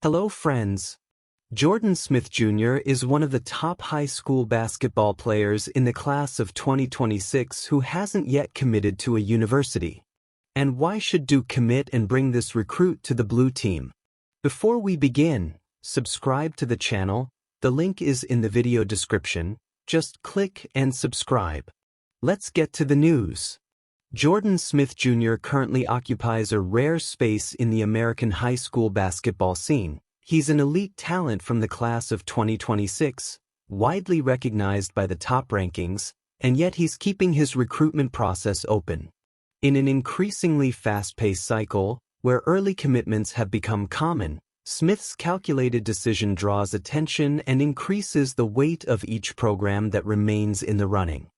Hello friends. Jordan Smith Jr. is one of the top high school basketball players in the class of 2026 who hasn't yet committed to a university. And why should Duke commit and bring this recruit to the blue team? Before we begin, subscribe to the channel. The link is in the video description. Just click and subscribe. Let's get to the news. Jordan Smith Jr. currently occupies a rare space in the American high school basketball scene. He's an elite talent from the class of 2026, widely recognized by the top rankings, and yet he's keeping his recruitment process open. In an increasingly fast-paced cycle, where early commitments have become common, Smith's calculated decision draws attention and increases the weight of each program that remains in the running.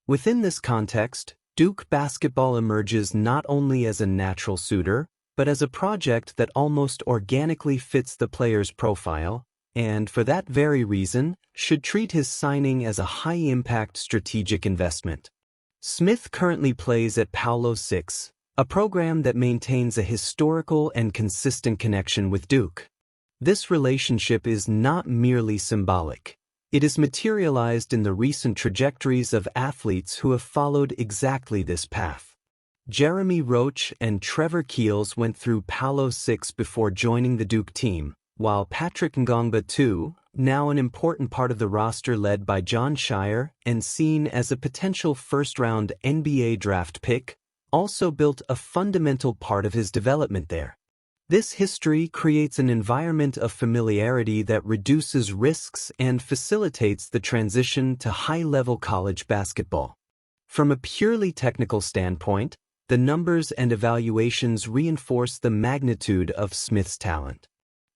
Within this context, Duke basketball emerges not only as a natural suitor, but as a project that almost organically fits the player's profile, and for that very reason, should treat his signing as a high-impact strategic investment. Smith currently plays at Paulo VI, a program that maintains a historical and consistent connection with Duke. This relationship is not merely symbolic. It is materialized in the recent trajectories of athletes who have followed exactly this path. Jeremy Roach and Trevor Keels went through Paulo VI before joining the Duke team, while Patrick Ngongba II, now an important part of the roster led by John Shire and seen as a potential first-round NBA draft pick, also built a fundamental part of his development there. This history creates an environment of familiarity that reduces risks and facilitates the transition to high-level college basketball. From a purely technical standpoint, the numbers and evaluations reinforce the magnitude of Smith's talent.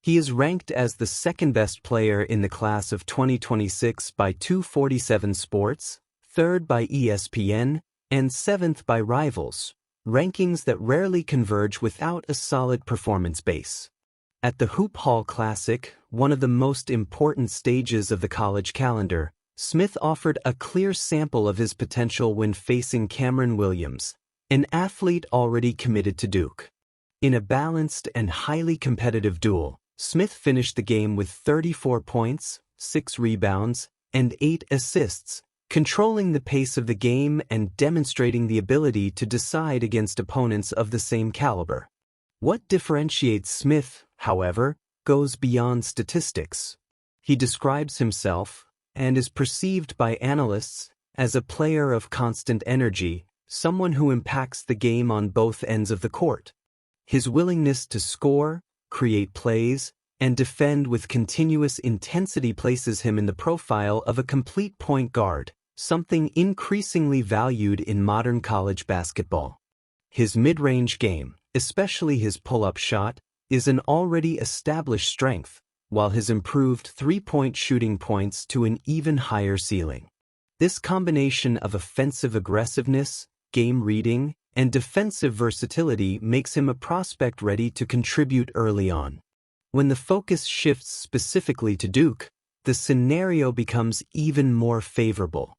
He is ranked as the second-best player in the class of 2026 by 247 Sports, third by ESPN, and seventh by Rivals, rankings that rarely converge without a solid performance base. At the Hoop Hall Classic, one of the most important stages of the college calendar, Smith offered a clear sample of his potential when facing Cameron Williams, an athlete already committed to Duke. In a balanced and highly competitive duel, Smith finished the game with 34 points, 6 rebounds, and 8 assists, controlling the pace of the game and demonstrating the ability to decide against opponents of the same caliber. What differentiates Smith, however, goes beyond statistics. He describes himself, and is perceived by analysts, as a player of constant energy, someone who impacts the game on both ends of the court. His willingness to score, create plays, and defend with continuous intensity places him in the profile of a complete point guard, something increasingly valued in modern college basketball. His mid-range game, especially his pull-up shot, is an already established strength, while his improved three-point shooting points to an even higher ceiling. This combination of offensive aggressiveness, game reading, and defensive versatility makes him a prospect ready to contribute early on. When the focus shifts specifically to Duke, the scenario becomes even more favorable.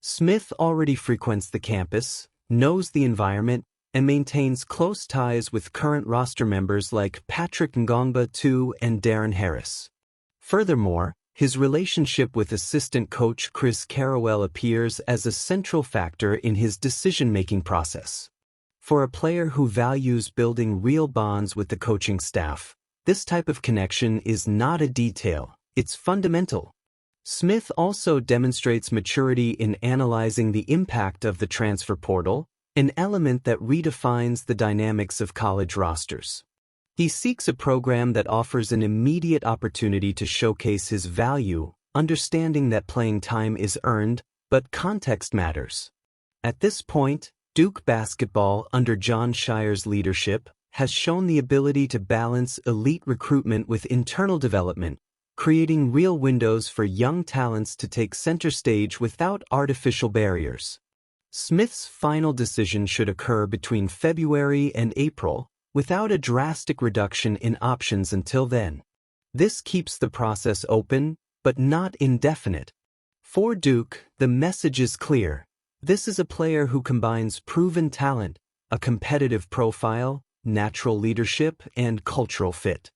Smith already frequents the campus, knows the environment, and maintains close ties with current roster members like Patrick Ngongba II and Darren Harris. Furthermore, his relationship with assistant coach Chris Carrawell appears as a central factor in his decision-making process. For a player who values building real bonds with the coaching staff, this type of connection is not a detail, it's fundamental. Smith also demonstrates maturity in analyzing the impact of the transfer portal, an element that redefines the dynamics of college rosters. He seeks a program that offers an immediate opportunity to showcase his value, understanding that playing time is earned, but context matters. At this point, Duke basketball, under John Shire's leadership, has shown the ability to balance elite recruitment with internal development, creating real windows for young talents to take center stage without artificial barriers. Smith's final decision should occur between February and April, without a drastic reduction in options until then. This keeps the process open, but not indefinite. For Duke, the message is clear. This is a player who combines proven talent, a competitive profile, natural leadership, and cultural fit.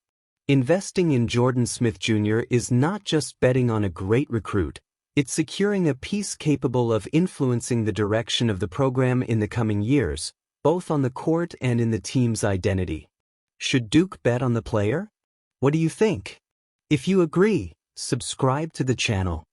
Investing in Jordan Smith Jr. is not just betting on a great recruit, it's securing a piece capable of influencing the direction of the program in the coming years, both on the court and in the team's identity. Should Duke bet on the player? What do you think? If you agree, subscribe to the channel.